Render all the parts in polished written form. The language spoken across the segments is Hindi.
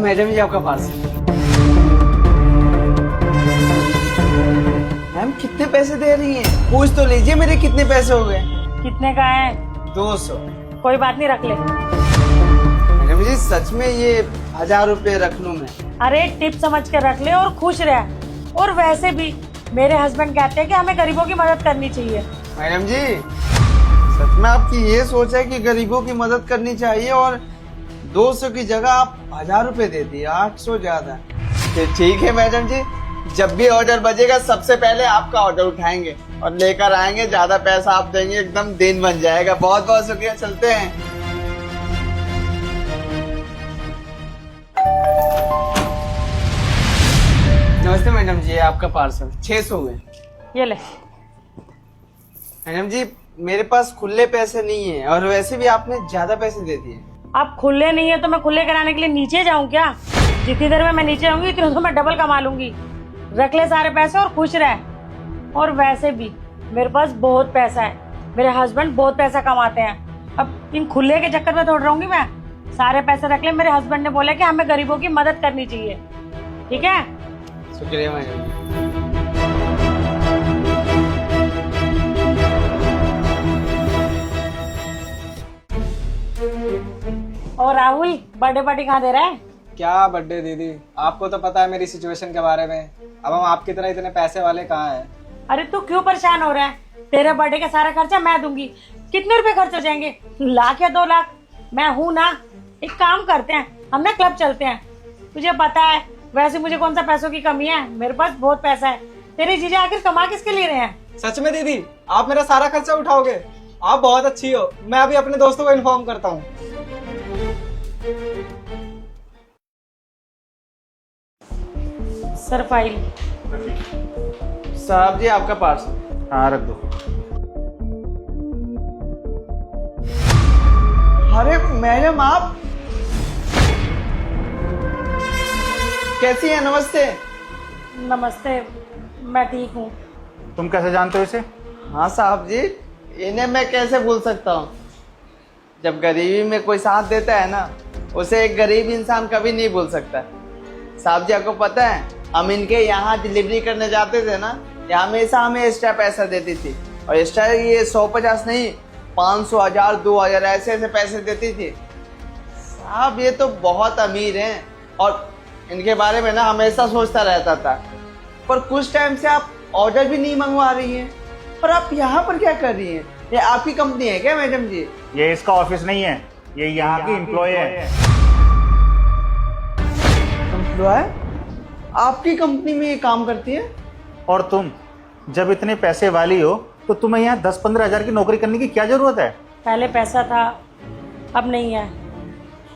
मैडम जी आपका पार्सल। मैम कितने पैसे दे रही हैं? पूछ तो लीजिए मेरे कितने पैसे हो गए। कितने का है? 200। कोई बात नहीं, रख ले। मैडम जी सच में ये 1000 रुपए रख लूं मैं? अरे टिप समझ के रख ले और खुश रह। और वैसे भी मेरे हस्बैंड कहते हैं कि हमें गरीबों की मदद करनी चाहिए। मैडम जी सच में आपकी ये सोच है कि गरीबों की मदद करनी चाहिए और 200 की जगह आप 1000 रुपए दे दिए, 800 ज्यादा। ठीक है मैडम जी, जब भी ऑर्डर बजेगा सबसे पहले आपका ऑर्डर उठाएंगे और लेकर आएंगे, ज्यादा पैसा आप देंगे, एकदम दिन बन जाएगा। बहुत बहुत शुक्रिया, चलते हैं। नमस्ते मैडम जी, आपका पार्सल 600 हुए। ये ले। मैडम जी मेरे पास खुले पैसे नहीं है और वैसे भी आपने ज्यादा पैसे दे दिए। आप खुले नहीं है तो मैं खुले कराने के लिए नीचे जाऊं क्या? जितनी देर में मैं नीचे आऊंगी उतनी तो मैं डबल कमा लूंगी। रख ले सारे पैसे और खुश रह। और वैसे भी मेरे पास बहुत पैसा है, मेरे हस्बैंड बहुत पैसा कमाते हैं। अब इन खुले के चक्कर में थोड़ रहूंगी मैं। सारे पैसे रख ले, मेरे हस्बैंड ने बोला कि हमें गरीबों की मदद करनी चाहिए। ठीक है? शुक्रिया मैडम जी। और राहुल बर्थडे पार्टी कहाँ दे रहा है? क्या बर्थडे दीदी, आपको तो पता है मेरी सिचुएशन के बारे में। अब हम आपकी तरह इतने पैसे वाले कहाँ हैं। अरे तू क्यों परेशान हो रहा है? तेरे बर्थडे का सारा खर्चा मैं दूंगी। कितने रुपए खर्च हो जाएंगे? 1 लाख या 2 लाख? मैं हूं ना। एक काम करते हैं, हम ना क्लब चलते हैं। तुझे पता है वैसे मुझे कौन सा पैसों की कमी है, मेरे पास बहुत पैसा है। तेरे जीजा आखिर कमा किसके लिए रहे हैं? सच में दीदी आप मेरा सारा खर्चा उठाओगे? आप बहुत अच्छी हो। मैं अभी अपने दोस्तों को इन्फॉर्म करता हूँ। Sir file. साहब जी आपका पार्सल। हाँ रख दो। अरे मैडम आप कैसी हैं? नमस्ते। नमस्ते, मैं ठीक हूँ। तुम कैसे जानते हो इसे? हाँ साहब जी, इन्हें मैं कैसे भूल सकता हूँ। जब गरीबी में कोई साथ देता है ना, उसे एक गरीब इंसान कभी नहीं भूल सकता। साहब जी आपको पता है, हम इनके यहाँ डिलीवरी करने जाते थे ना, ये हमेशा हमें एक्स्ट्रा पैसा देती थी। और एक्स्ट्रा ये 150 नहीं, 500, 1000, 2000 ऐसे ऐसे पैसे देती थी। साहब ये तो बहुत अमीर हैं और इनके बारे में ना हमेशा सोचता रहता था। पर कुछ टाइम से आप ऑर्डर भी नहीं मंगवा रही हैं। पर आप यहाँ पर क्या कर रही हैं? ये आपकी कंपनी है क्या मैडम जी? ये इसका ऑफिस नहीं है, ये यहाँ की एम्प्लॉय है। एम्प्लॉय? आपकी कंपनी में ये काम करती है? और तुम जब इतने पैसे वाली हो तो तुम्हें यहाँ 10-15 हजार की नौकरी करने की क्या जरूरत है? पहले पैसा था, अब नहीं है,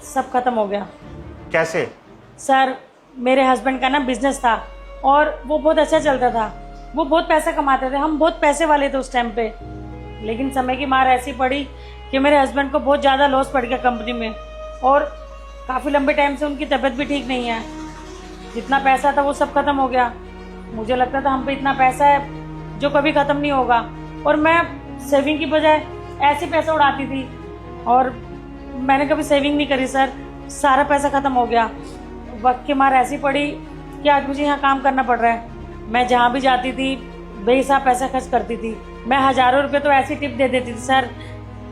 सब खत्म हो गया। कैसे? सर मेरे हस्बैंड का ना बिजनेस था और वो बहुत अच्छा चलता था। वो बहुत पैसा कमाते थे, हम बहुत पैसे वाले थे उस टाइम पे। लेकिन समय की मार ऐसी पड़ी कि मेरे हस्बैंड को बहुत ज़्यादा लॉस पड़ गया कंपनी में और काफ़ी लंबे टाइम से उनकी तबीयत भी ठीक नहीं है। जितना पैसा था वो सब खत्म हो गया। मुझे लगता था हम पे इतना पैसा है जो कभी ख़त्म नहीं होगा और मैं सेविंग की बजाय ऐसे पैसा उड़ाती थी और मैंने कभी सेविंग नहीं करी सर। सारा पैसा ख़त्म हो गया। वक्त की मार ऐसी पड़ी कि आज मुझे यहाँ काम करना पड़ रहा है। मैं जहाँ भी जाती थी बेहिसाब पैसा खर्च करती थी। मैं हज़ारों रुपए तो ऐसी टिप दे देती थी सर।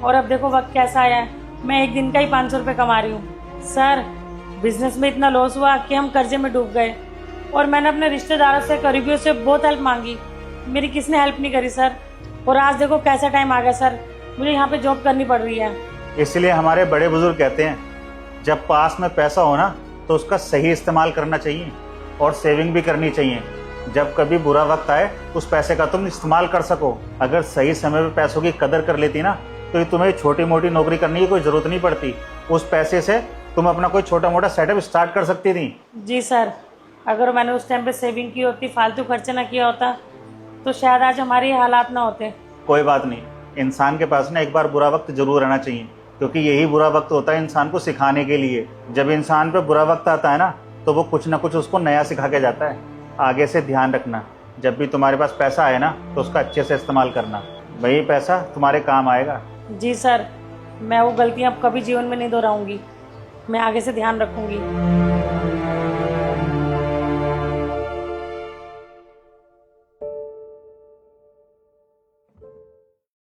और अब देखो वक्त कैसा आया है, मैं एक दिन का ही 500 रुपये कमा रही हूँ। सर बिजनेस में इतना लॉस हुआ कि हम कर्जे में डूब गए और मैंने अपने रिश्तेदारों से, करीबियों से बहुत हेल्प मांगी। मेरी किसने हेल्प नहीं करी सर। और आज देखो कैसा टाइम आ गया सर, मुझे यहाँ पे जॉब करनी पड़ रही है। इसलिए हमारे बड़े बुजुर्ग कहते हैं जब पास में पैसा हो ना तो उसका सही इस्तेमाल करना चाहिए और सेविंग भी करनी चाहिए। जब कभी बुरा वक्त आए उस पैसे का तुम इस्तेमाल कर सको। अगर सही समय पे पैसों की कदर कर लेती ना तो तुम्हें छोटी मोटी नौकरी करने की कोई ज़रूरत नहीं पड़ती। उस पैसे से तुम अपना कोई छोटा मोटा सेटअप स्टार्ट कर सकती थी। जी सर, अगर मैंने उस टाइम पे सेविंग की होती, फालतू खर्चा ना किया होता तो शायद आज हमारे ये हालात ना होते। कोई बात नहीं, इंसान के पास ना एक बार बुरा वक्त जरूर रहना चाहिए क्योंकि यही बुरा वक्त होता है इंसान को सिखाने के लिए। जब इंसान पे बुरा वक्त आता है ना तो वो कुछ ना कुछ उसको नया सिखा के जाता है। आगे से ध्यान रखना, जब भी तुम्हारे पास पैसा आए ना तो उसका अच्छे से इस्तेमाल करना, वही पैसा तुम्हारे काम आएगा। जी सर, मैं वो गलतियाँ अब कभी जीवन में नहीं दोहराऊंगी। मैं आगे से ध्यान रखूंगी।